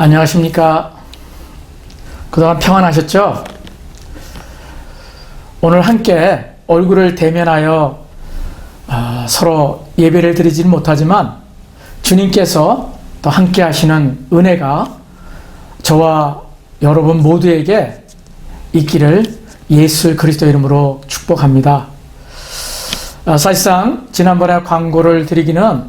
안녕하십니까. 그동안 평안하셨죠? 오늘 함께 얼굴을 대면하여 서로 예배를 드리지는 못하지만 주님께서 또 함께 하시는 은혜가 저와 여러분 모두에게 있기를 예수 그리스도 이름으로 축복합니다. 사실상 지난번에 광고를 드리기는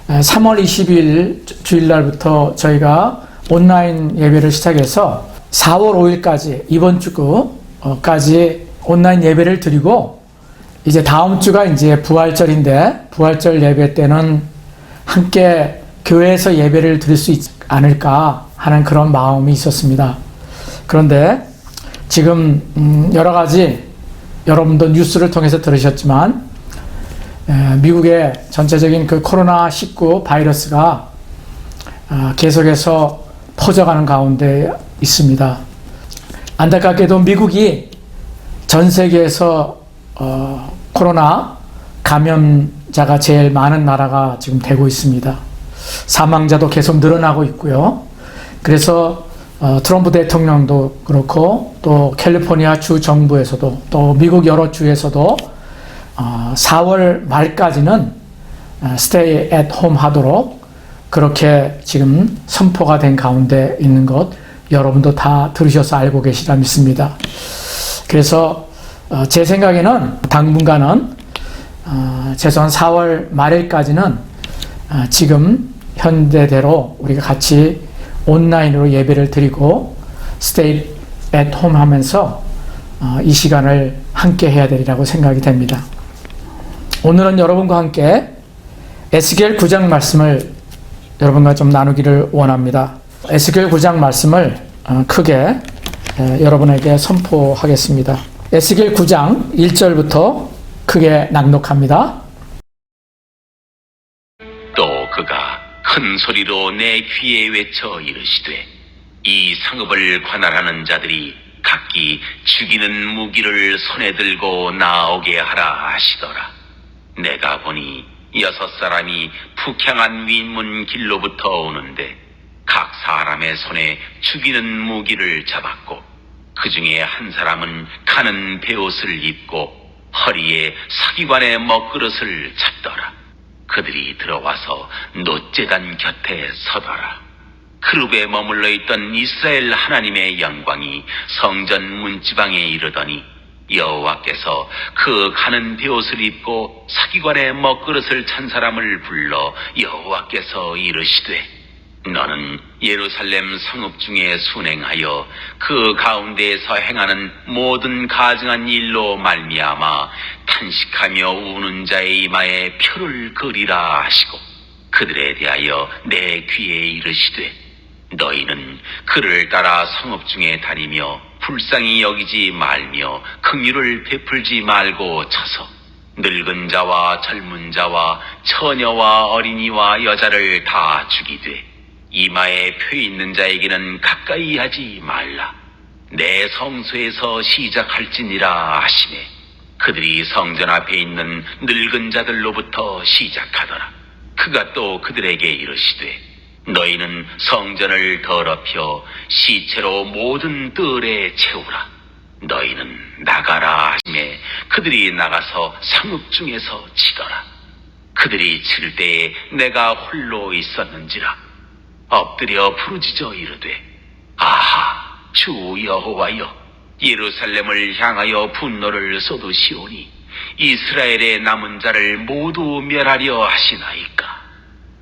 3월 20일 주일날부터 저희가 온라인 예배를 시작해서 4월 5일까지 이번 주까지 온라인 예배를 드리고 이제 다음 주가 이제 부활절인데 부활절 예배 때는 함께 교회에서 예배를 드릴 수 있지 않을까 하는 그런 마음이 있었습니다. 그런데 지금 여러 가지 여러분도 뉴스를 통해서 들으셨지만 미국의 전체적인 그 코로나19 바이러스가 계속해서 퍼져가는 가운데 있습니다. 안타깝게도 미국이 전 세계에서 코로나 감염자가 제일 많은 나라가 지금 되고 있습니다. 사망자도 계속 늘어나고 있고요. 그래서 트럼프 대통령도 그렇고 또 캘리포니아 주 정부에서도 또 미국 여러 주에서도 4월 말까지는 stay at home 하도록 그렇게 지금 선포가 된 가운데 있는 것 여러분도 다 들으셔서 알고 계시라 믿습니다. 그래서 제 생각에는 당분간은 최소한 4월 말일까지는 지금 현대대로 우리가 같이 온라인으로 예배를 드리고 stay at home 하면서 이 시간을 함께 해야 되리라고 생각이 됩니다. 오늘은 여러분과 함께 에스겔 9장 말씀을 여러분과 좀 나누기를 원합니다. 에스겔 9장 말씀을 크게 여러분에게 선포하겠습니다. 에스겔 9장 1절부터 크게 낭독합니다. 또 그가 큰 소리로 내 귀에 외쳐 이르시되 이 상업을 관할하는 자들이 각기 죽이는 무기를 손에 들고 나오게 하라 하시더라. 내가 보니 6사람이 북향한 윗문 길로부터 오는데 각 사람의 손에 죽이는 무기를 잡았고 그 중에 한 사람은 가는 베옷을 입고 허리에 서기관의 먹그릇을 잡더라. 그들이 들어와서 놋제단 곁에 서더라. 그룹에 머물러 있던 이스라엘 하나님의 영광이 성전 문지방에 이르더니 여호와께서 그 가는 베옷을 입고 서기관의 먹그릇을 찬 사람을 불러 여호와께서 이르시되 너는 예루살렘 성읍 중에 순행하여 그 가운데에서 행하는 모든 가증한 일로 말미암아 탄식하며 우는 자의 이마에 표를 그리라 하시고 그들에 대하여 내 귀에 이르시되 너희는 그를 따라 성읍 중에 다니며 불쌍히 여기지 말며 긍휼을 베풀지 말고 쳐서 늙은 자와 젊은 자와 처녀와 어린이와 여자를 다 죽이되 이마에 표 있는 자에게는 가까이 하지 말라. 내 성소에서 시작할지니라 하시매 그들이 성전 앞에 있는 늙은 자들로부터 시작하더라. 그가 또 그들에게 이르시되 너희는 성전을 더럽혀 시체로 모든 뜰에 채우라. 너희는 나가라 하시매 그들이 나가서 상읍 중에서 치더라. 그들이 칠 때에 내가 홀로 있었는지라 엎드려 부르짖어 이르되 아하 주 여호와여 예루살렘을 향하여 분노를 쏟으시오니 이스라엘의 남은 자를 모두 멸하려 하시나이까.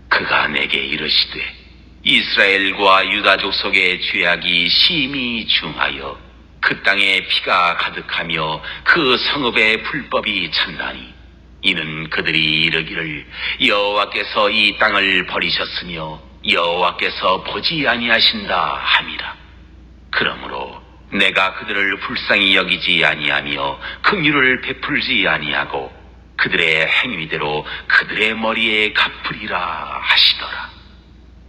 그가 내게 이르시되 이스라엘과 유다족 속의 죄악이 심히 중하여 그 땅에 피가 가득하며 그 성읍에 불법이 찬다니 이는 그들이 이르기를 여호와께서 이 땅을 버리셨으며 여호와께서 보지 아니하신다 함이라. 그러므로 내가 그들을 불쌍히 여기지 아니하며 긍휼을 베풀지 아니하고 그들의 행위대로 그들의 머리에 갚으리라 하시더라.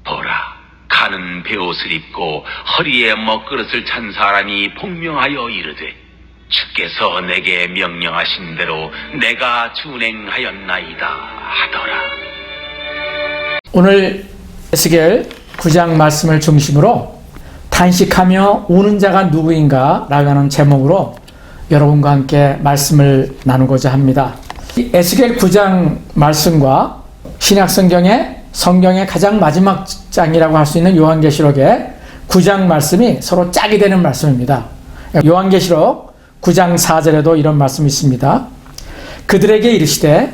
보라, 가는 베옷을 입고 허리에 먹그릇을 찬 사람이 복명하여 이르되 주께서 내게 명령하신 대로 내가 준행하였나이다 하더라. 오늘 에스겔 9장 말씀을 중심으로 탄식하며 우는 자가 누구인가 라는 제목으로 여러분과 함께 말씀을 나누고자 합니다. 에스겔 9장 말씀과 신약성경의 성경의 가장 마지막 장이라고 할 수 있는 요한계시록의 9장 말씀이 서로 짝이 되는 말씀입니다. 요한계시록 9장 4절에도 이런 말씀이 있습니다. 그들에게 이르시되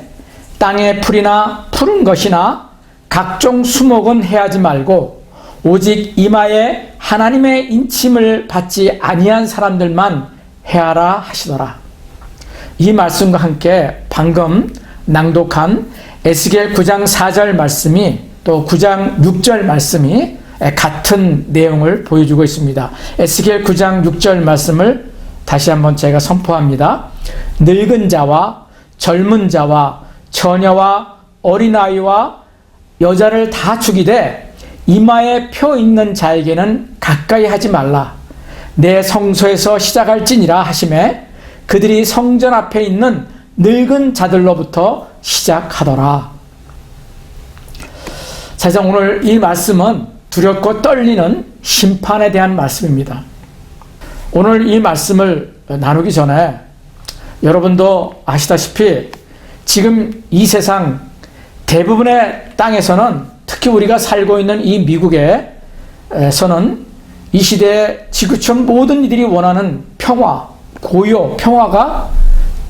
땅의 풀이나 푸른 것이나 각종 수목은 해하지 말고 오직 이마에 하나님의 인침을 받지 아니한 사람들만 해하라 하시더라. 이 말씀과 함께 방금 낭독한 에스겔 9장 4절 말씀이 또 9장 6절 말씀이 같은 내용을 보여주고 있습니다. 에스겔 9장 6절 말씀을 다시 한번 제가 선포합니다. 늙은 자와 젊은 자와 처녀와 어린아이와 여자를 다 죽이되 이마에 표 있는 자에게는 가까이 하지 말라. 내 성소에서 시작할지니라 하시매 그들이 성전 앞에 있는 늙은 자들로부터 시작하더라. 사실 오늘 이 말씀은 두렵고 떨리는 심판에 대한 말씀입니다. 오늘 이 말씀을 나누기 전에 여러분도 아시다시피 지금 이 세상 대부분의 땅에서는 특히 우리가 살고 있는 이 미국에서는 이 시대에 지구촌 모든 이들이 원하는 평화, 고요, 평화가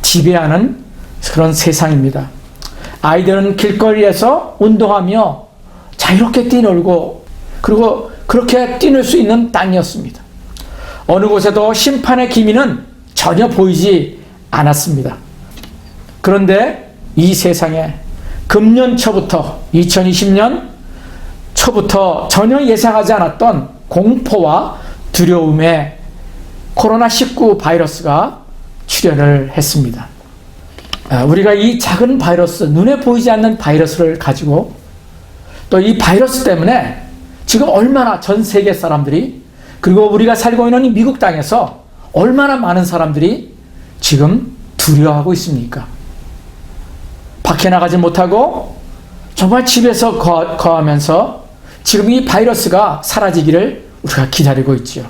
지배하는 그런 세상입니다. 아이들은 길거리에서 운동하며 자유롭게 뛰놀고 그리고 그렇게 뛰놀 수 있는 땅이었습니다. 어느 곳에도 심판의 기미는 전혀 보이지 않았습니다. 그런데 이 세상에 금년 초부터 2020년 초부터 전혀 예상하지 않았던 공포와 두려움에 코로나19 바이러스가 출현을 했습니다. 우리가 이 작은 바이러스, 눈에 보이지 않는 바이러스를 가지고 또 이 바이러스 때문에 지금 얼마나 전 세계 사람들이 그리고 우리가 살고 있는 이 미국 땅에서 얼마나 많은 사람들이 지금 두려워하고 있습니까? 밖에 나가지 못하고 정말 집에서 거하면서 지금 이 바이러스가 사라지기를 우리가 기다리고 있죠.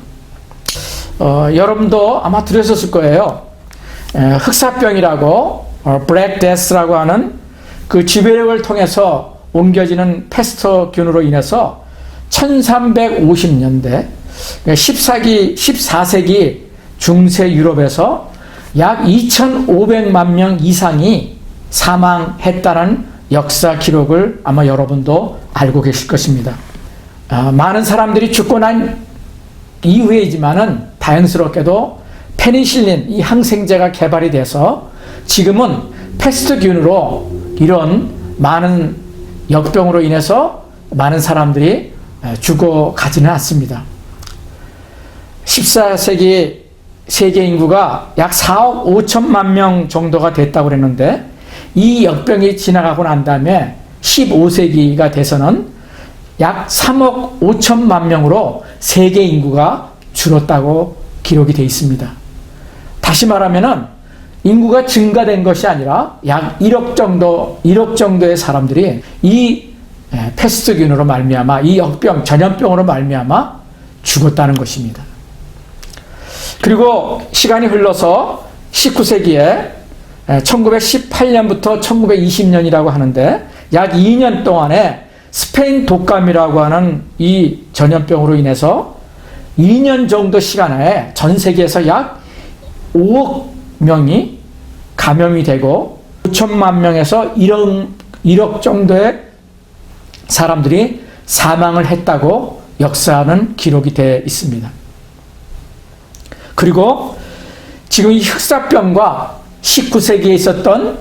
여러분도 아마 들으셨을 거예요. 흑사병이라고 블랙 데스라고 하는 그 지배력을 통해서 옮겨지는 패스트균으로 인해서 1350년대 14세기 중세 유럽에서 약 2500만 명 이상이 사망했다는 역사 기록을 아마 여러분도 알고 계실 것입니다. 많은 사람들이 죽고 난 이후이지만은 다행스럽게도 페니실린 이 항생제가 개발이 돼서 지금은 패스트균으로 이런 많은 역병으로 인해서 많은 사람들이 죽어가지는 않습니다. 14세기 세계 인구가 약 4억 5천만 명 정도가 됐다고 그랬는데 이 역병이 지나가고 난 다음에 15세기가 돼서는 약 3억 5천만 명으로 세계 인구가 줄었다고 기록이 되어 있습니다. 다시 말하면은 인구가 증가된 것이 아니라 약 1억 정도의 사람들이 이 패스트균으로 말미암아 이 역병, 전염병으로 말미암아 죽었다는 것입니다. 그리고 시간이 흘러서 19세기에 1918년부터 1920년이라고 하는데 약 2년 동안에 스페인 독감이라고 하는 이 전염병으로 인해서 2년 정도 시간에 전 세계에서 약 5억 명이 감염이 되고 5천만 명에서 1억 정도의 사람들이 사망을 했다고 역사는 기록이 되어 있습니다. 그리고 지금 이 흑사병과 19세기에 있었던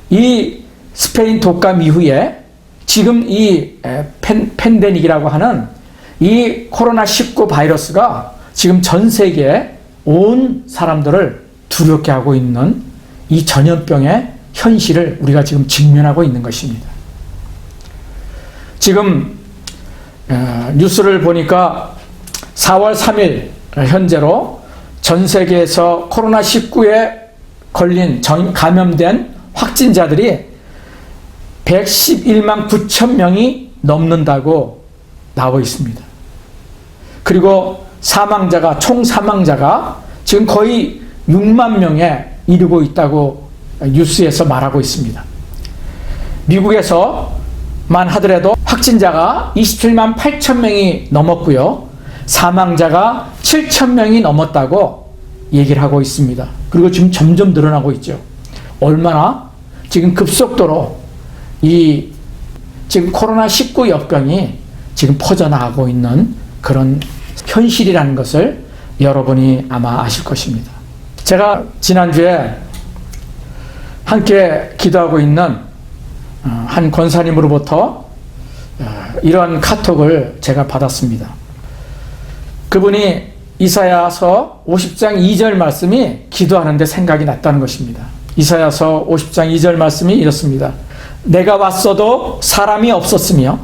이 스페인 독감 이후에 지금 이 팬데믹이라고 하는 이 코로나19 바이러스가 지금 전 세계에 온 사람들을 두렵게 하고 있는 이 전염병의 현실을 우리가 지금 직면하고 있는 것입니다. 지금 뉴스를 보니까 4월 3일 현재로 전 세계에서 코로나19에 걸린 감염된 확진자들이 111만 9천 명이 넘는다고 나와 있습니다. 그리고 총 사망자가 지금 거의 6만 명에 이르고 있다고 뉴스에서 말하고 있습니다. 미국에서만 하더라도 확진자가 27만 8천 명이 넘었고요. 사망자가 7천 명이 넘었다고 얘기를 하고 있습니다. 그리고 지금 점점 늘어나고 있죠. 얼마나 지금 급속도로 지금 코로나19 역병이 지금 퍼져나가고 있는 그런 현실이라는 것을 여러분이 아마 아실 것입니다. 제가 지난주에 함께 기도하고 있는 한 권사님으로부터 이런 카톡을 제가 받았습니다. 그분이 이사야서 50장 2절 말씀이 기도하는데 생각이 났다는 것입니다. 이사야서 50장 2절 말씀이 이렇습니다. 내가 왔어도 사람이 없었으며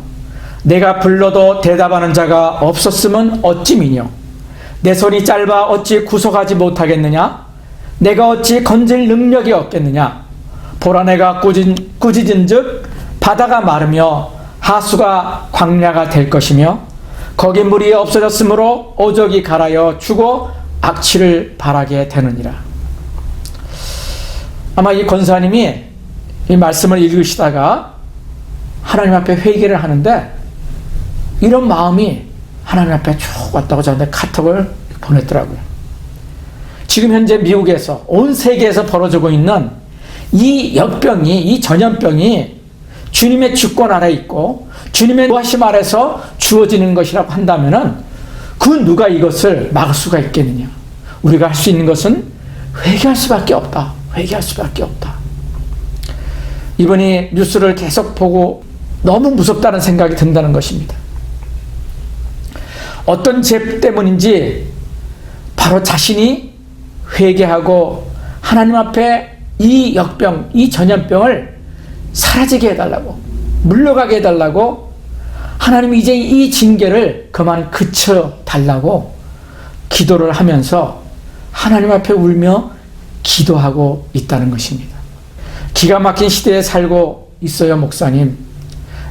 내가 불러도 대답하는 자가 없었으면 어찌 미뇨. 내 손이 짧아 어찌 구속하지 못하겠느냐. 내가 어찌 건질 능력이 없겠느냐. 보라 내가 꾸짖은 즉 바다가 마르며 하수가 광야가 될 것이며 거기 물이 없어졌으므로 오적이 갈아여 주고 악취를 발하게 되느니라. 아마 이 권사님이 이 말씀을 읽으시다가 하나님 앞에 회개를 하는데 이런 마음이 하나님 앞에 쭉 왔다고 저한테 카톡을 보냈더라고요. 지금 현재 미국에서 온 세계에서 벌어지고 있는 이 역병이, 이 전염병이 주님의 주권 아래 있고 주님의 노하심 아래서 주어지는 것이라고 한다면은 그 누가 이것을 막을 수가 있겠느냐. 우리가 할 수 있는 것은 회개할 수밖에 없다. 회개할 수밖에 없다. 이번이 뉴스를 계속 보고 너무 무섭다는 생각이 든다는 것입니다. 어떤 죄 때문인지 바로 자신이 회개하고 하나님 앞에 이 역병, 이 전염병을 사라지게 해달라고, 물러가게 해달라고, 하나님이 이제 이 징계를 그만 그쳐달라고 기도를 하면서 하나님 앞에 울며 기도하고 있다는 것입니다. 기가 막힌 시대에 살고 있어요, 목사님.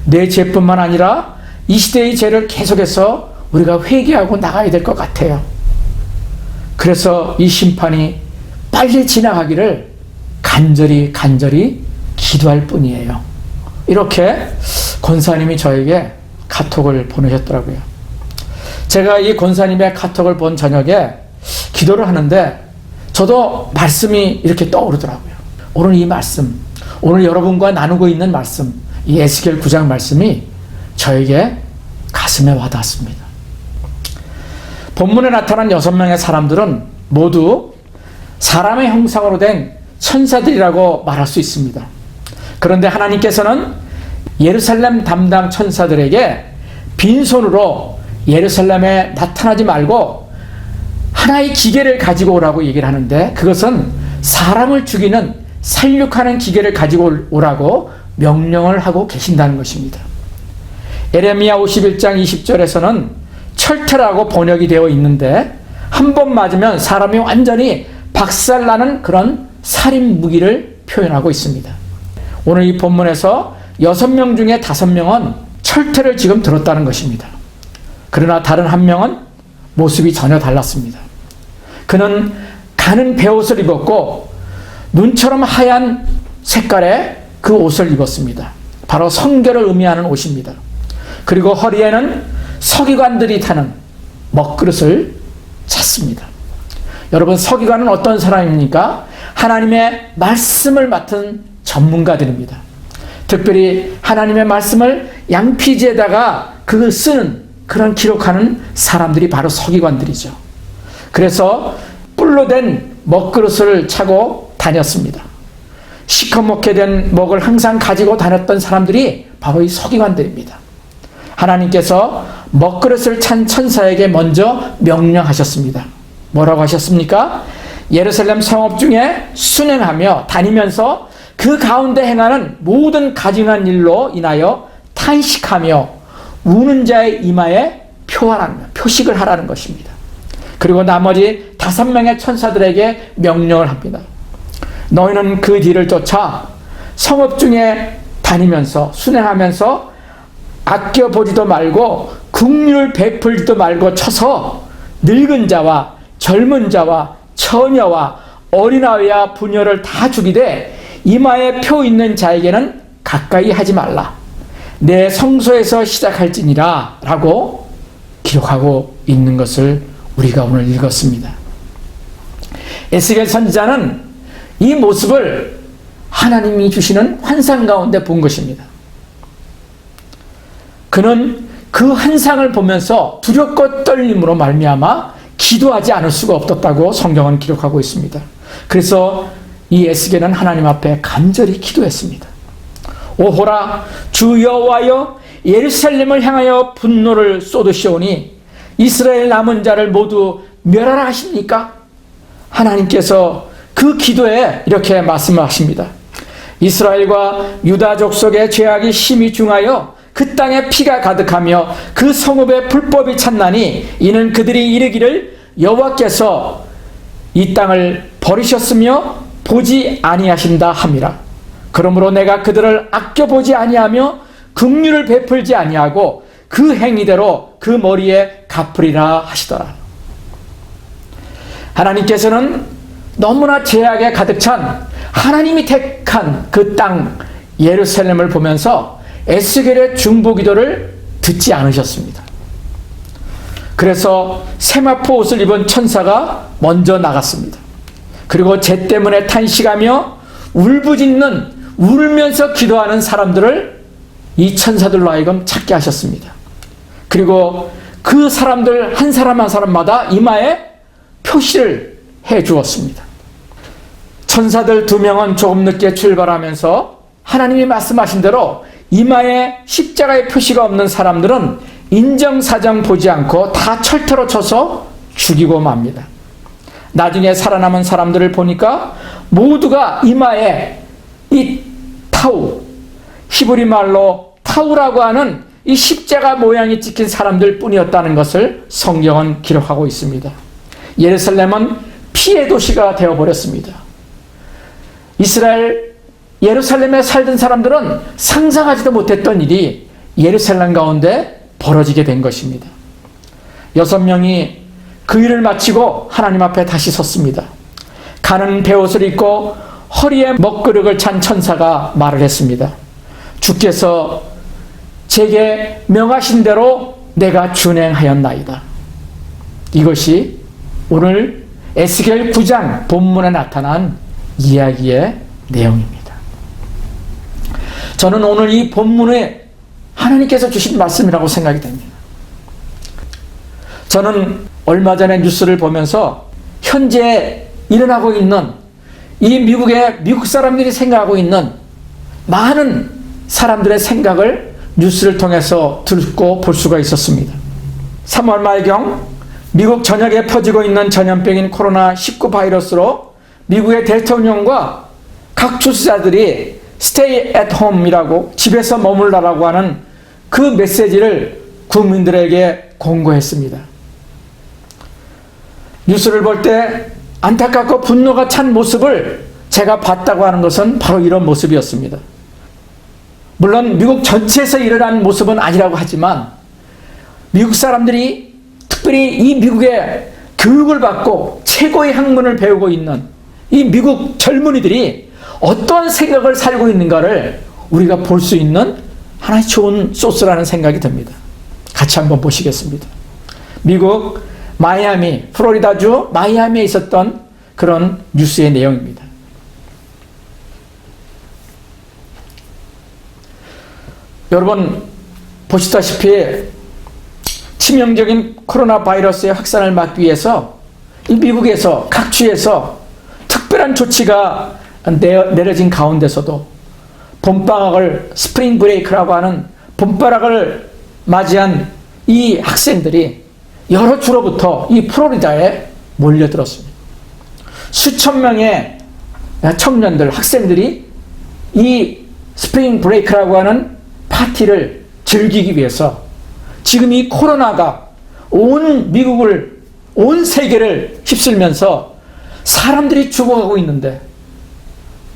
내 죄뿐만 아니라 이 시대의 죄를 계속해서 우리가 회개하고 나가야 될 것 같아요. 그래서 이 심판이 빨리 지나가기를 간절히 기도할 뿐이에요. 이렇게 권사님이 저에게 카톡을 보내셨더라고요. 제가 이 권사님의 카톡을 본 저녁에 기도를 하는데 저도 말씀이 이렇게 떠오르더라고요. 오늘 이 말씀, 오늘 여러분과 나누고 있는 말씀, 이 에스겔 9장 말씀이 저에게 가슴에 와닿았습니다. 본문에 나타난 6명의 사람들은 모두 사람의 형상으로 된 천사들이라고 말할 수 있습니다. 그런데 하나님께서는 예루살렘 담당 천사들에게 빈손으로 예루살렘에 나타나지 말고 하나의 기계를 가지고 오라고 얘기를 하는데 그것은 사람을 죽이는 살육하는 기계를 가지고 오라고 명령을 하고 계신다는 것입니다. 에레미야 51장 20절에서는 철퇴라고 번역이 되어 있는데 한 번 맞으면 사람이 완전히 박살나는 그런 살인 무기를 표현하고 있습니다. 오늘 이 본문에서 6명 중에 5명은 철퇴를 지금 들었다는 것입니다. 그러나 다른 한 명은 모습이 전혀 달랐습니다. 그는 가는 베옷을 입었고 눈처럼 하얀 색깔의 그 옷을 입었습니다. 바로 성결을 의미하는 옷입니다. 그리고 허리에는 서기관들이 타는 먹그릇을 찼습니다. 여러분, 서기관은 어떤 사람입니까? 하나님의 말씀을 맡은 전문가들입니다. 특별히 하나님의 말씀을 양피지에다가 쓰는 그런 기록하는 사람들이 바로 서기관들이죠. 그래서 뿔로 된 먹그릇을 차고 다녔습니다. 시커멓게 된 먹을 항상 가지고 다녔던 사람들이 바로 이 서기관들입니다. 하나님께서 먹그릇을 찬 천사에게 먼저 명령하셨습니다. 뭐라고 하셨습니까? 예루살렘 성읍 중에 순행하며 다니면서 그 가운데 행하는 모든 가증한 일로 인하여 탄식하며 우는 자의 이마에 표식을 하라는 것입니다. 그리고 나머지 5명의 천사들에게 명령을 합니다. 너희는 그 뒤를 쫓아 성읍 중에 다니면서 순행하면서 아껴보지도 말고 긍휼을 베풀지도 말고 쳐서 늙은 자와 젊은 자와 처녀와 어린아이와 부녀를 다 죽이되 이마에 표 있는 자에게는 가까이 하지 말라. 내 성소에서 시작할지니라 라고 기록하고 있는 것을 우리가 오늘 읽었습니다. 에스겔 선지자는 이 모습을 하나님이 주시는 환상 가운데 본 것입니다. 그는 그 환상을 보면서 두렵고 떨림으로 말미암아 기도하지 않을 수가 없었다고 성경은 기록하고 있습니다. 그래서 이 에스겔은 하나님 앞에 간절히 기도했습니다. 오호라 주 여호와여, 예루살렘을 향하여 분노를 쏟으시오니 이스라엘 남은 자를 모두 멸하라 하십니까? 하나님께서 그 기도에 이렇게 말씀하십니다. 이스라엘과 유다 족속의 죄악이 심히 중하여 그 땅에 피가 가득하며 그 성읍에 불법이 찼나니 이는 그들이 이르기를 여호와께서 이 땅을 버리셨으며 보지 아니하신다 함이라. 그러므로 내가 그들을 아껴보지 아니하며 긍휼을 베풀지 아니하고 그 행위대로 그 머리에 갚으리라 하시더라. 하나님께서는 너무나 죄악에 가득 찬 하나님이 택한 그 땅 예루살렘을 보면서 에스겔의 중보기도를 듣지 않으셨습니다. 그래서 세마포 옷을 입은 천사가 먼저 나갔습니다. 그리고 죄 때문에 탄식하며 울부짖는, 울면서 기도하는 사람들을 이 천사들로 하여금 찾게 하셨습니다. 그리고 그 사람들 한 사람 한 사람마다 이마에 표시를 해 주었습니다. 천사들 2명은 조금 늦게 출발하면서 하나님이 말씀하신 대로 이마에 십자가의 표시가 없는 사람들은 인정사정 보지 않고 다 철퇴로 쳐서 죽이고 맙니다. 나중에 살아남은 사람들을 보니까 모두가 이마에 이 타우, 히브리 말로 타우라고 하는 이 십자가 모양이 찍힌 사람들 뿐이었다는 것을 성경은 기록하고 있습니다. 예루살렘은 피해 도시가 되어버렸습니다. 이스라엘 예루살렘에 살던 사람들은 상상하지도 못했던 일이 예루살렘 가운데 벌어지게 된 것입니다. 6명이 그 일을 마치고 하나님 앞에 다시 섰습니다. 가는 베옷을 입고 허리에 먹그릇을 찬 천사가 말을 했습니다. 주께서 제게 명하신 대로 내가 준행하였나이다. 이것이 오늘 에스겔 9장 본문에 나타난 이야기의 내용입니다. 저는 오늘 이 본문에 하나님께서 주신 말씀이라고 생각이 됩니다. 저는 얼마 전에 뉴스를 보면서 현재 일어나고 있는 이 미국 사람들이 생각하고 있는 많은 사람들의 생각을 뉴스를 통해서 듣고 볼 수가 있었습니다. 3월 말경 미국 전역에 퍼지고 있는 전염병인 코로나19 바이러스로 미국의 대통령과 각 주지사들이 Stay at home이라고 집에서 머물라라고 하는 그 메시지를 국민들에게 공고했습니다. 뉴스를 볼 때 안타깝고 분노가 찬 모습을 제가 봤다고 하는 것은 바로 이런 모습이었습니다. 물론 미국 전체에서 일어난 모습은 아니라고 하지만 미국 사람들이 특별히 이 미국의 교육을 받고 최고의 학문을 배우고 있는 이 미국 젊은이들이 어떠한 생각을 살고 있는가를 우리가 볼 수 있는 하나의 좋은 소스라는 생각이 듭니다. 같이 한번 보시겠습니다. 미국 마이애미, 플로리다주 마이애미에 있었던 그런 뉴스의 내용입니다. 여러분 보시다시피 치명적인 코로나 바이러스의 확산을 막기 위해서 이 미국에서 각 주에서 특별한 조치가 내려진 가운데서도 봄방학을 스프링 브레이크라고 하는 봄바람을 맞이한 이 학생들이 여러 주로부터 이 플로리다에 몰려들었습니다. 수천 명의 청년들, 학생들이 이 스프링 브레이크라고 하는 파티를 즐기기 위해서 지금 이 코로나가 온 미국을, 온 세계를 휩쓸면서 사람들이 죽어가고 있는데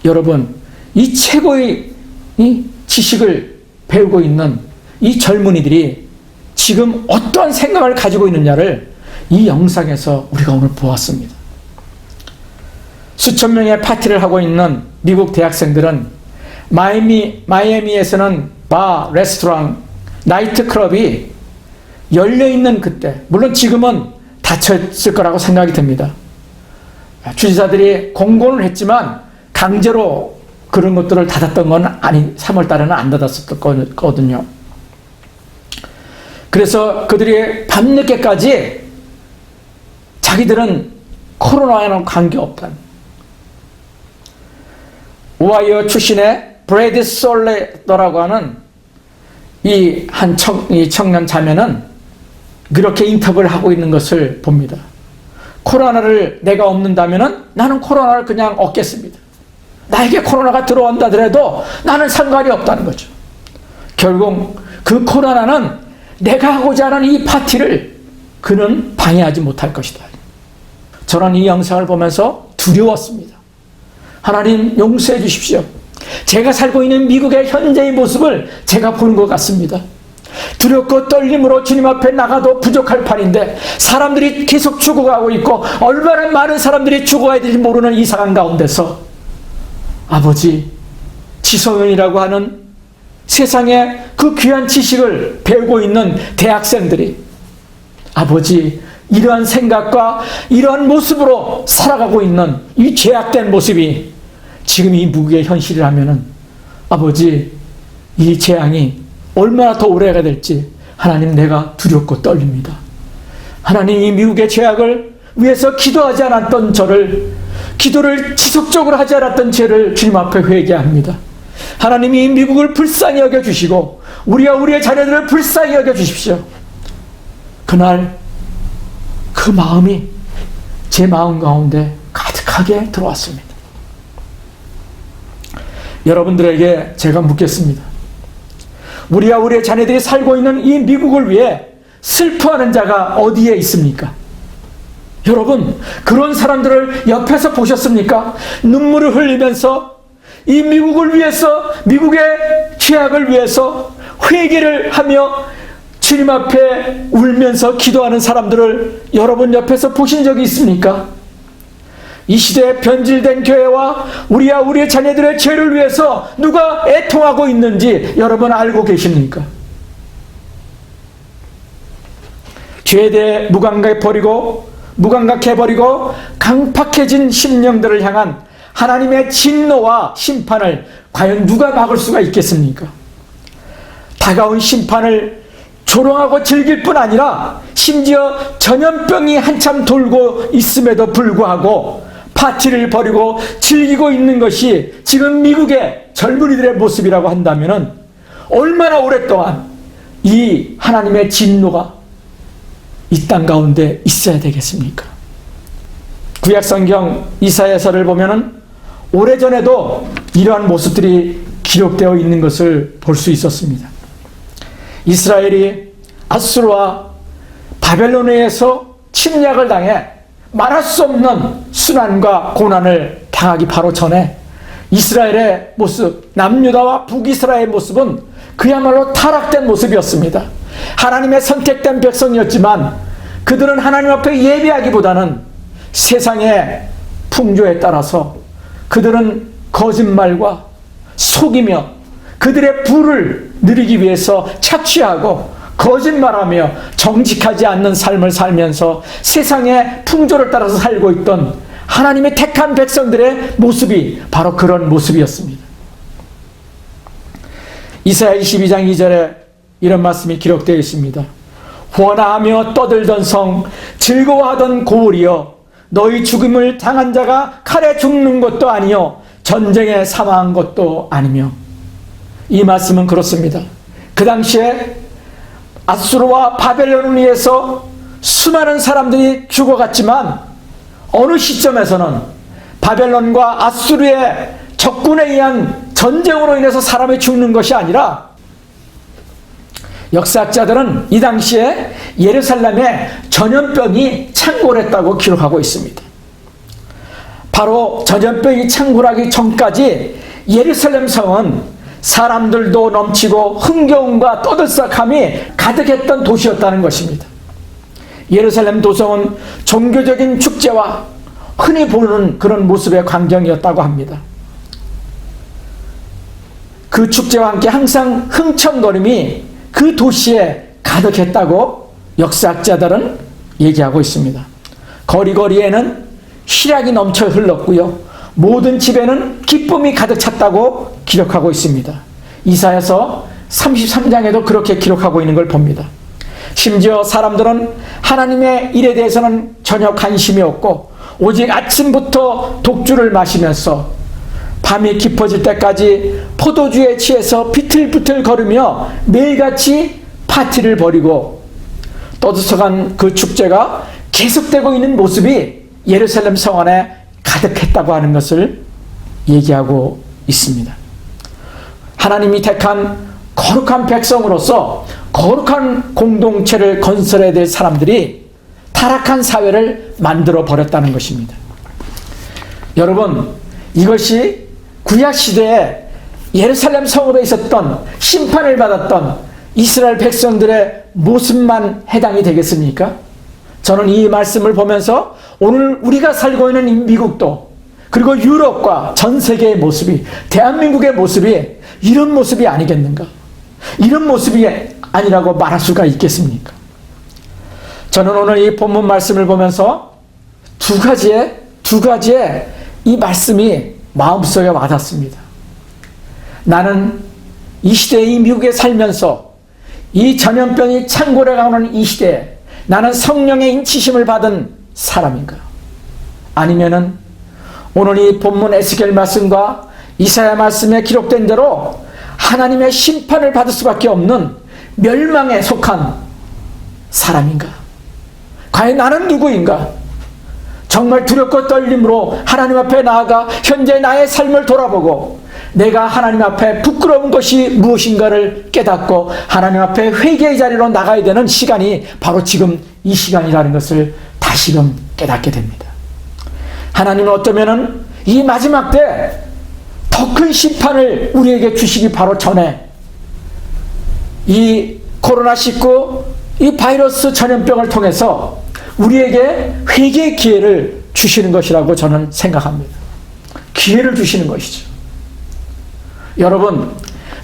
여러분, 이 최고의 이 지식을 배우고 있는 이 젊은이들이 지금 어떠한 생각을 가지고 있느냐를 이 영상에서 우리가 오늘 보았습니다. 수천 명의 파티를 하고 있는 미국 대학생들은 마이애미에서는 바, 레스토랑, 나이트클럽이 열려있는 그때, 물론 지금은 닫혔을 거라고 생각이 듭니다. 주지사들이 공고는 했지만 강제로 그런 것들을 닫았던 건 3월 달에는 안 닫았었거든요. 그래서 그들이 밤늦게까지 자기들은 코로나와는 관계없다는, 오하이오 출신의 브래드 솔레더라고 하는 이 청년 자매는 그렇게 인터뷰를 하고 있는 것을 봅니다. 코로나를 내가 없는다면 나는 코로나를 그냥 얻겠습니다. 나에게 코로나가 들어온다 하더라도 나는 상관이 없다는 거죠. 결국 그 코로나는 내가 하고자 하는 이 파티를 그는 방해하지 못할 것이다. 저는 이 영상을 보면서 두려웠습니다. 하나님 용서해 주십시오. 제가 살고 있는 미국의 현재의 모습을 제가 보는 것 같습니다. 두렵고 떨림으로 주님 앞에 나가도 부족할 판인데 사람들이 계속 죽어가고 있고 얼마나 많은 사람들이 죽어야 될지 모르는 이 상황 가운데서 아버지, 지성은이라고 하는 세상에 그 귀한 지식을 배우고 있는 대학생들이 아버지, 이러한 생각과 이러한 모습으로 살아가고 있는 이 죄악된 모습이 지금 이 미국의 현실이라면은 아버지, 이 재앙이 얼마나 더 오래가 될지 하나님, 내가 두렵고 떨립니다. 하나님, 이 미국의 죄악을 위해서 기도하지 않았던 저를, 기도를 지속적으로 하지 않았던 죄를 주님 앞에 회개합니다. 하나님이 미국을 불쌍히 여겨주시고 우리와 우리의 자녀들을 불쌍히 여겨주십시오. 그날 그 마음이 제 마음 가운데 가득하게 들어왔습니다. 여러분들에게 제가 묻겠습니다. 우리와 우리의 자녀들이 살고 있는 이 미국을 위해 슬퍼하는 자가 어디에 있습니까? 여러분, 그런 사람들을 옆에서 보셨습니까? 눈물을 흘리면서 이 미국을 위해서, 미국의 죄악을 위해서 회개를 하며 주님 앞에 울면서 기도하는 사람들을 여러분 옆에서 보신 적이 있습니까? 이 시대에 변질된 교회와 우리와 우리의 자녀들의 죄를 위해서 누가 애통하고 있는지 여러분 알고 계십니까? 죄에 대해 무감각해버리고 강팍해진 심령들을 향한 하나님의 진노와 심판을 과연 누가 막을 수가 있겠습니까? 다가온 심판을 조롱하고 즐길 뿐 아니라 심지어 전염병이 한참 돌고 있음에도 불구하고 파티를 벌이고 즐기고 있는 것이 지금 미국의 젊은이들의 모습이라고 한다면 얼마나 오랫동안 이 하나님의 진노가 이 땅 가운데 있어야 되겠습니까? 구약성경 이사야서를 보면은 오래전에도 이러한 모습들이 기록되어 있는 것을 볼 수 있었습니다. 이스라엘이 아수르와 바벨론에 의해서 침략을 당해 말할 수 없는 순환과 고난을 당하기 바로 전에 이스라엘의 모습, 남유다와 북이스라엘의 모습은 그야말로 타락된 모습이었습니다. 하나님의 선택된 백성이었지만 그들은 하나님 앞에 예배하기보다는 세상의 풍조에 따라서 그들은 거짓말과 속이며 그들의 부를 누리기 위해서 착취하고 거짓말하며 정직하지 않는 삶을 살면서 세상의 풍조를 따라서 살고 있던 하나님의 택한 백성들의 모습이 바로 그런 모습이었습니다. 이사야 22장 2절에 이런 말씀이 기록되어 있습니다. 원하하며 떠들던 성, 즐거워하던 고을이여, 너희 죽음을 당한 자가 칼에 죽는 것도 아니요 전쟁에 사망한 것도 아니며. 이 말씀은 그렇습니다. 그 당시에 아수르와 바벨론에 의해서 수많은 사람들이 죽어갔지만 어느 시점에서는 바벨론과 아수르의 적군에 의한 전쟁으로 인해서 사람이 죽는 것이 아니라 역사학자들은 이 당시에 예루살렘에 전염병이 창궐했다고 기록하고 있습니다. 바로 전염병이 창궐하기 전까지 예루살렘 성은 사람들도 넘치고 흥겨움과 떠들썩함이 가득했던 도시였다는 것입니다. 예루살렘 도성은 종교적인 축제와 흔히 보는 그런 모습의 광경이었다고 합니다. 그 축제와 함께 항상 흥청거림이 그 도시에 가득했다고 역사학자들은 얘기하고 있습니다. 거리거리에는 희락이 넘쳐 흘렀고요. 모든 집에는 기쁨이 가득 찼다고 기록하고 있습니다. 이사야서 33장에도 그렇게 기록하고 있는 걸 봅니다. 심지어 사람들은 하나님의 일에 대해서는 전혀 관심이 없고 오직 아침부터 독주를 마시면서 밤이 깊어질 때까지 포도주에 취해서 비틀비틀 걸으며 매일같이 파티를 벌이고 떠들썩한 그 축제가 계속되고 있는 모습이 예루살렘 성 안에 가득했다고 하는 것을 얘기하고 있습니다. 하나님이 택한 거룩한 백성으로서 거룩한 공동체를 건설해야 될 사람들이 타락한 사회를 만들어 버렸다는 것입니다. 여러분, 이것이 구약시대에 예루살렘 성읍에 있었던 심판을 받았던 이스라엘 백성들의 모습만 해당이 되겠습니까? 저는 이 말씀을 보면서 오늘 우리가 살고 있는 미국도 그리고 유럽과 전 세계의 모습이, 대한민국의 모습이 이런 모습이 아니겠는가? 이런 모습이 아니라고 말할 수가 있겠습니까? 저는 오늘 이 본문 말씀을 보면서 두 가지의 이 말씀이 마음속에 와닿습니다. 나는 이 시대에 이 미국에 살면서 이 전염병이 창궐해가는 이 시대에 나는 성령의 인치심을 받은 사람인가? 아니면은 오늘 이 본문 에스겔 말씀과 이사야 말씀에 기록된 대로 하나님의 심판을 받을 수밖에 없는 멸망에 속한 사람인가? 과연 나는 누구인가? 정말 두렵고 떨림으로 하나님 앞에 나아가 현재 나의 삶을 돌아보고 내가 하나님 앞에 부끄러운 것이 무엇인가를 깨닫고 하나님 앞에 회개의 자리로 나가야 되는 시간이 바로 지금 이 시간이라는 것을 다시금 깨닫게 됩니다. 하나님은 어쩌면은 이 마지막 때 더 큰 심판을 우리에게 주시기 바로 전에 이 코로나19 이 바이러스 전염병을 통해서 우리에게 회개의 기회를 주시는 것이라고 저는 생각합니다. 기회를 주시는 것이죠. 여러분,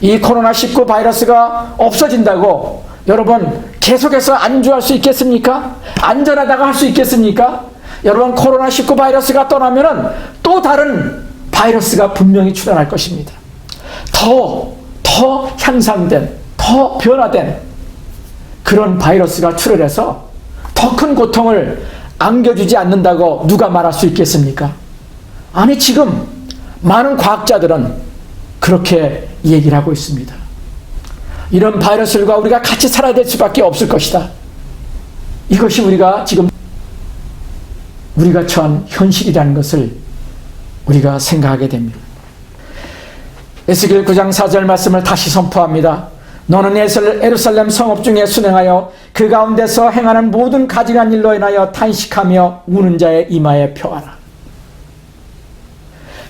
이 코로나19 바이러스가 없어진다고 여러분 계속해서 안주할 수 있겠습니까? 안전하다고 할 수 있겠습니까? 여러분, 코로나19 바이러스가 떠나면은 또 다른 바이러스가 분명히 출현할 것입니다. 더 향상된, 더 변화된 그런 바이러스가 출현해서 더 큰 고통을 안겨주지 않는다고 누가 말할 수 있겠습니까? 아니, 지금 많은 과학자들은 그렇게 얘기를 하고 있습니다. 이런 바이러스들과 우리가 같이 살아야 될 수밖에 없을 것이다. 이것이 우리가 처한 현실이라는 것을 우리가 생각하게 됩니다. 에스겔 9장 4절 말씀을 다시 선포합니다. 너는 예루살렘 성읍 중에 순행하여 그 가운데서 행하는 모든 가증한 일로 인하여 탄식하며 우는 자의 이마에 표하라.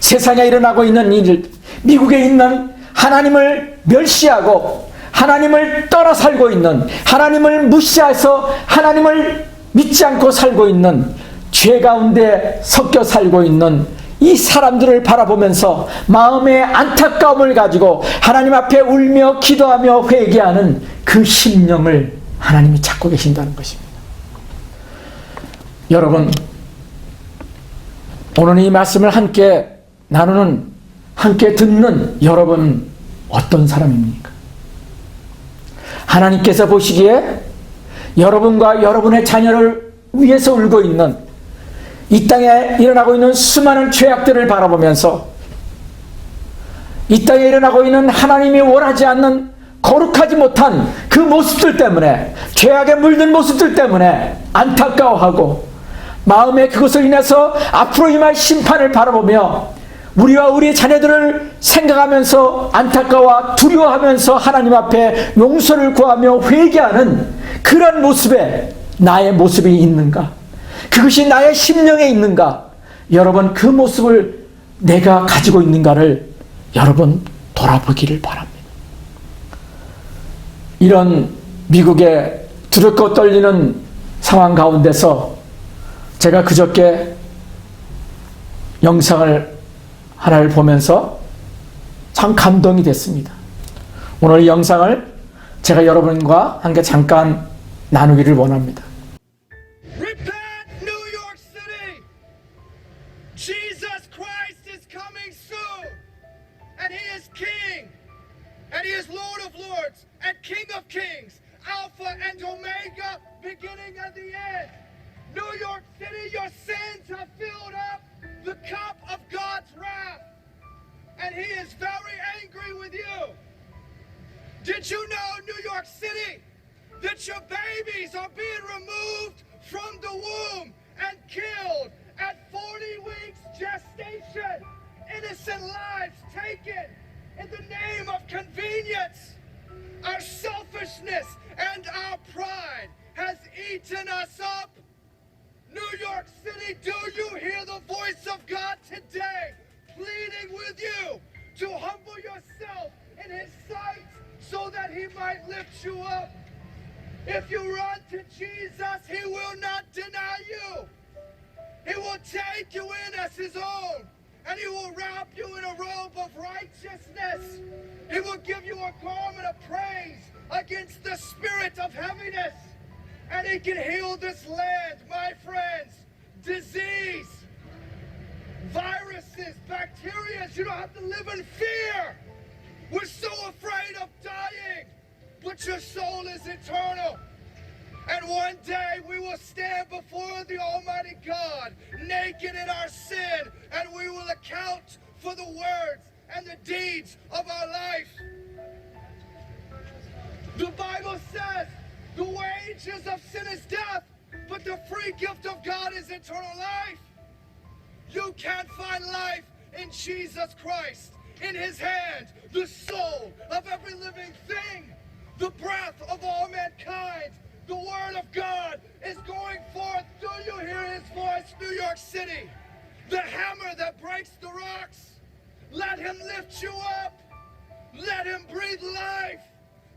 세상에 일어나고 있는 일, 미국에 있는 하나님을 멸시하고 하나님을 떠나 살고 있는, 하나님을 무시해서 하나님을 믿지 않고 살고 있는, 죄 가운데 섞여 살고 있는 이 사람들을 바라보면서 마음의 안타까움을 가지고 하나님 앞에 울며 기도하며 회개하는 그 심령을 하나님이 찾고 계신다는 것입니다. 여러분, 오늘 이 말씀을 함께 나누는, 함께 듣는 여러분 어떤 사람입니까? 하나님께서 보시기에 여러분과 여러분의 자녀를 위해서 울고 있는, 이 땅에 일어나고 있는 수많은 죄악들을 바라보면서 이 땅에 일어나고 있는 하나님이 원하지 않는 거룩하지 못한 그 모습들 때문에, 죄악에 물든 모습들 때문에 안타까워하고 마음에 그것을 인해서 앞으로 임할 심판을 바라보며 우리와 우리의 자녀들을 생각하면서 안타까워 두려워하면서 하나님 앞에 용서를 구하며 회개하는 그런 모습에 나의 모습이 있는가? 그것이 나의 심령에 있는가? 여러분, 그 모습을 내가 가지고 있는가를 여러분 돌아보기를 바랍니다. 이런 미국의 두렵고 떨리는 상황 가운데서 제가 그저께 영상을 하나를 보면서 참 감동이 됐습니다. 오늘 이 영상을 제가 여러분과 함께 잠깐 나누기를 원합니다. Repent, New York City! Jesus Christ is coming soon! And He is King! And He is Lord of Lords! And King of Kings! Alpha and Omega, beginning and the end! New York City, your sins have filled up the cup of God's wrath! And He is very angry with you! Did you know, New York City, that your babies are being removed from the womb and killed at 40 weeks gestation? Innocent lives taken in the name of convenience. Our selfishness and our pride has eaten us up. New York City, do you hear the voice of God today pleading with you to humble yourself in His sight so that He might lift you up? If you run to Jesus, He will not deny you. He will take you in as His own, and He will wrap you in a robe of righteousness. He will give you a garment of praise against the spirit of heaviness, and He can heal this land, my friends. Disease, viruses, bacteria, you don't have to live in fear. We're so afraid of dying, but your soul is eternal. And one day we will stand before the Almighty God, naked in our sin, and we will account for the words and the deeds of our life. The Bible says the wages of sin is death, but the free gift of God is eternal life. You can't find life in Jesus Christ. In His hand, the soul of every living thing, the breath of all mankind. The Word of God is going forth. Do you hear His voice, New York City? The hammer that breaks the rocks. Let Him lift you up. Let Him breathe life.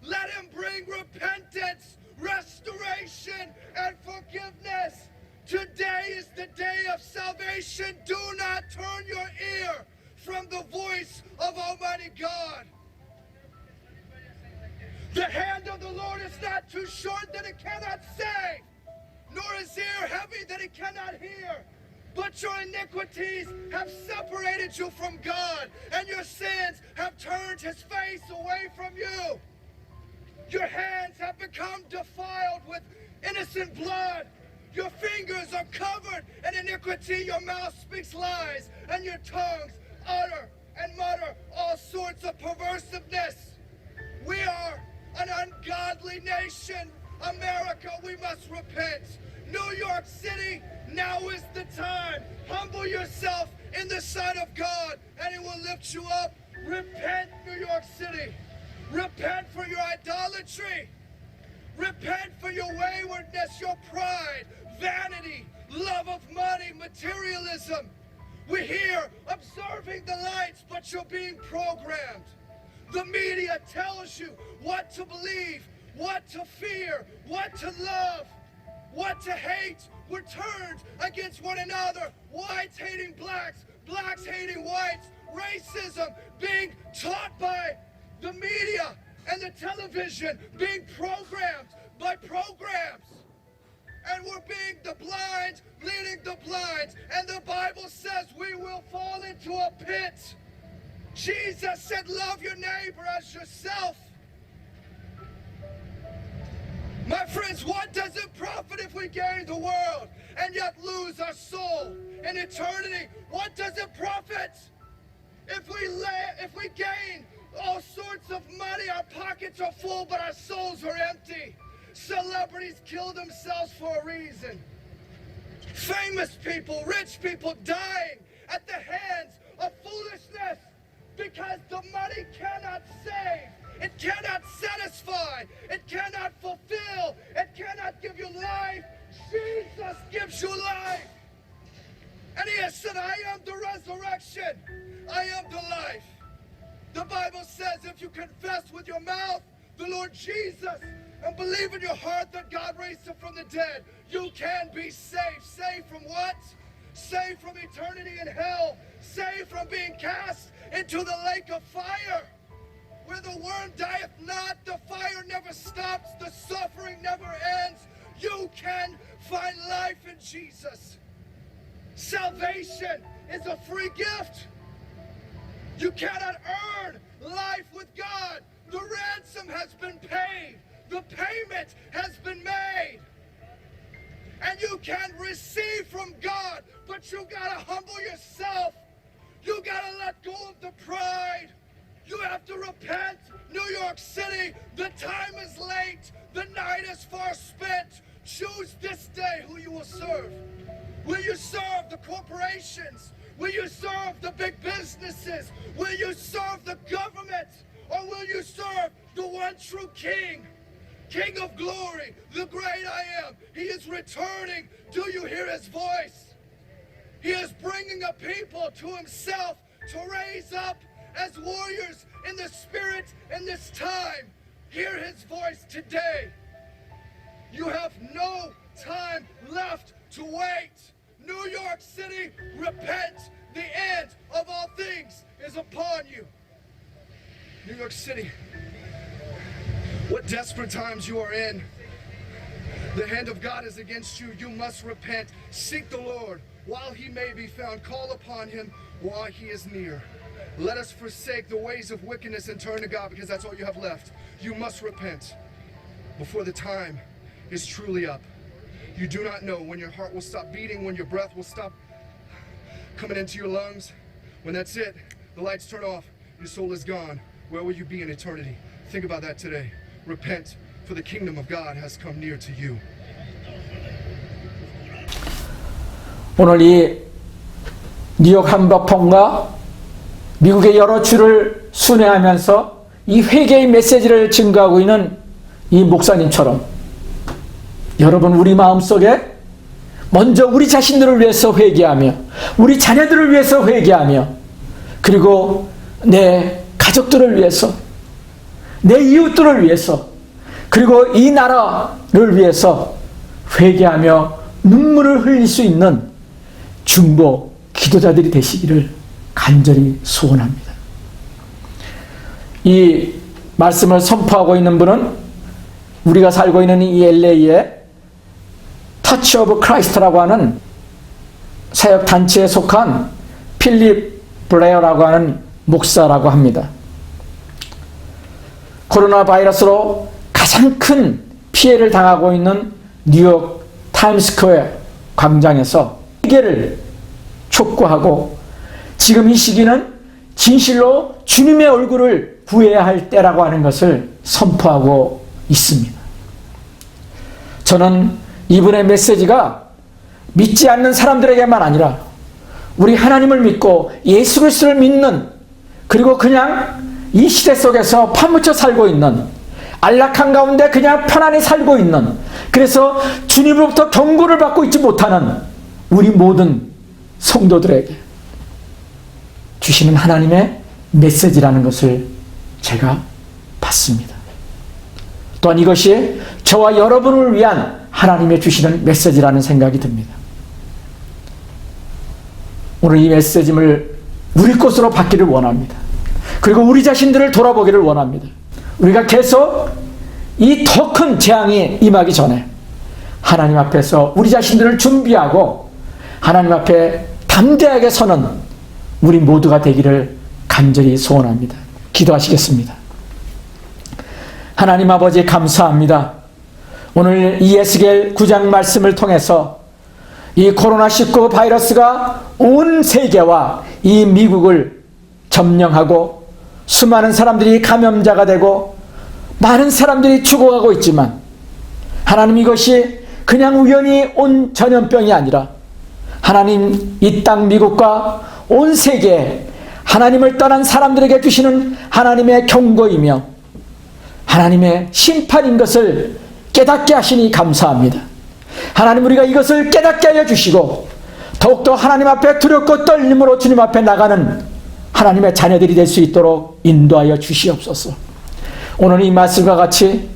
Let Him bring repentance, restoration, and forgiveness. Today is the day of salvation. Do not turn your ear from the voice of Almighty God. The hand of the Lord is not too short that it cannot save, nor his ear heavy that it cannot hear. But your iniquities have separated you from God, and your sins have turned His face away from you. Your hands have become defiled with innocent blood. Your fingers are covered in iniquity. Your mouth speaks lies, and your tongues utter and mutter all sorts of perversiveness. We are an ungodly nation. America, we must repent. New York City, now is the time. Humble yourself in the sight of God, and He will lift you up. Repent, New York City. Repent for your idolatry. Repent for your waywardness, your pride, vanity, love of money, materialism. We're here observing the lights, but you're being programmed. The media tells you what to believe, what to fear, what to love, what to hate. We're turned against one another. Whites hating blacks, blacks hating whites. Racism being taught by the media and the television, being programmed by programs. And we're being the blind, leading the blind. And the Bible says we will fall into a pit. Jesus said, love your neighbor as yourself. My friends, what does it profit if we gain the world and yet lose our soul in eternity? What does it profit if we gain all sorts of money? Our pockets are full, but our souls are empty. Celebrities kill themselves for a reason. Famous people, rich people dying at the hands of foolishness because the money cannot save. It cannot satisfy. It cannot fulfill. It cannot give you life. Jesus gives you life. And He has said, I am the resurrection. I am the life. The Bible says if you confess with your mouth the Lord Jesus and believe in your heart that God raised him from the dead, you can be saved. Saved from what? Saved from eternity in hell. Saved from being cast into the lake of fire, where the worm dieth not, the fire never stops, the suffering never ends. You can find life in Jesus. Salvation is a free gift. You cannot earn life with God. The ransom has been paid. The payment has been made. And you can receive from God, but you gotta humble yourself. You gotta let go of the pride. You have to repent. New York City, the time is late. The night is far spent. Choose this day who you will serve. Will you serve the corporations? Will you serve the big businesses? Will you serve the government? Or will you serve the one true King? King of glory, the great I am. He is returning. Do you hear his voice? He is bringing a people to himself to raise up as warriors in the spirit in this time. Hear his voice today. You have no time left to wait. New York City, repent. The end of all things is upon you. New York City, what desperate times you are in. The hand of God is against you. You must repent. Seek the Lord while he may be found. Call upon him while he is near. Let us forsake the ways of wickedness and turn to God, because that's all you have left. You must repent before the time is truly up. You do not know when your heart will stop beating, when your breath will stop coming into your lungs. When that's it, the lights turn off, your soul is gone. Where will you be in eternity? Think about that today. Repent, for the kingdom of God has come near to you. 오늘 이 뉴욕 한복판과 미국의 여러 주를 순회하면서 이 회개의 메시지를 증거하고 있는 이 목사님처럼 여러분, 우리 마음속에 먼저 우리 자신들을 위해서 회개하며 우리 자녀들을 위해서 회개하며 그리고 내 가족들을 위해서 내 이웃들을 위해서 그리고 이 나라를 위해서 회개하며 눈물을 흘릴 수 있는 중보 기도자들이 되시기를 간절히 소원합니다. 이 말씀을 선포하고 있는 분은 우리가 살고 있는 이 LA의 터치 오브 크라이스트라고 하는 사역 단체에 속한 필립 블레어라고 하는 목사라고 합니다. 코로나 바이러스로 가장 큰 피해를 당하고 있는 뉴욕 타임스퀘어 광장에서 회개를 촉구하고 지금 이 시기는 진실로 주님의 얼굴을 구해야 할 때라고 하는 것을 선포하고 있습니다. 저는 이분의 메시지가 믿지 않는 사람들에게만 아니라 우리 하나님을 믿고 예수 그리스도를 믿는 그리고 그냥 이 시대 속에서 파묻혀 살고 있는 안락한 가운데 그냥 편안히 살고 있는 그래서 주님으로부터 경고를 받고 있지 못하는 우리 모든 성도들에게 주시는 하나님의 메시지라는 것을 제가 봤습니다. 또한 이것이 저와 여러분을 위한 하나님의 주시는 메시지라는 생각이 듭니다. 오늘 이 메시지를 우리 것으로 받기를 원합니다. 그리고 우리 자신들을 돌아보기를 원합니다. 우리가 계속 이 더 큰 재앙이 임하기 전에 하나님 앞에서 우리 자신들을 준비하고 하나님 앞에 담대하게 서는 우리 모두가 되기를 간절히 소원합니다. 기도하시겠습니다. 하나님 아버지 감사합니다. 오늘 이 에스겔 9장 말씀을 통해서 이 코로나19 바이러스가 온 세계와 이 미국을 점령하고 수많은 사람들이 감염자가 되고 많은 사람들이 죽어가고 있지만 하나님 이것이 그냥 우연히 온 전염병이 아니라 하나님 이 땅 미국과 온 세계에 하나님을 떠난 사람들에게 주시는 하나님의 경고이며 하나님의 심판인 것을 깨닫게 하시니 감사합니다. 하나님 우리가 이것을 깨닫게 하여 주시고 더욱더 하나님 앞에 두렵고 떨림으로 주님 앞에 나가는 하나님의 자녀들이 될 수 있도록 인도하여 주시옵소서. 오늘 이 말씀과 같이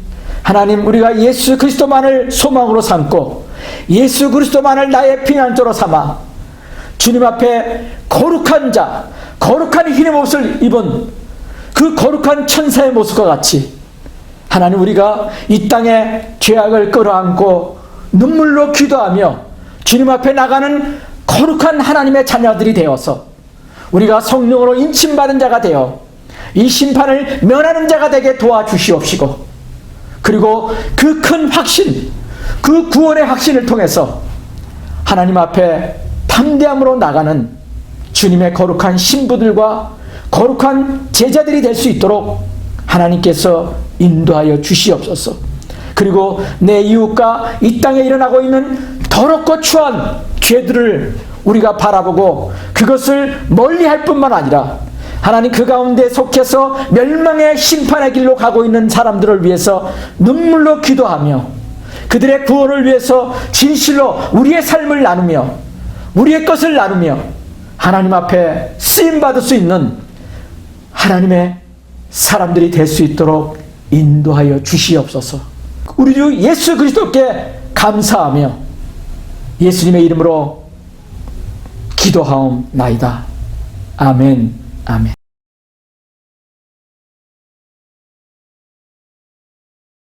하나님, 우리가 예수 그리스도만을 소망으로 삼고 예수 그리스도만을 나의 피난처로 삼아 주님 앞에 거룩한 자, 거룩한 흰의 옷을 입은 그 거룩한 천사의 모습과 같이 하나님, 우리가 이 땅에 죄악을 끌어안고 눈물로 기도하며 주님 앞에 나가는 거룩한 하나님의 자녀들이 되어서 우리가 성령으로 인침받은 자가 되어 이 심판을 면하는 자가 되게 도와주시옵시고, 그리고 그 큰 확신, 그 구원의 확신을 통해서 하나님 앞에 담대함으로 나가는 주님의 거룩한 신부들과 거룩한 제자들이 될 수 있도록 하나님께서 인도하여 주시옵소서. 그리고 내 이웃과 이 땅에 일어나고 있는 더럽고 추한 죄들을 우리가 바라보고 그것을 멀리할 뿐만 아니라 하나님, 그 가운데 속해서 멸망의 심판의 길로 가고 있는 사람들을 위해서 눈물로 기도하며 그들의 구원을 위해서 진실로 우리의 삶을 나누며 우리의 것을 나누며 하나님 앞에 쓰임받을 수 있는 하나님의 사람들이 될 수 있도록 인도하여 주시옵소서. 우리 주 예수 그리스도께 감사하며 예수님의 이름으로 기도하옵나이다. 아멘. 아멘.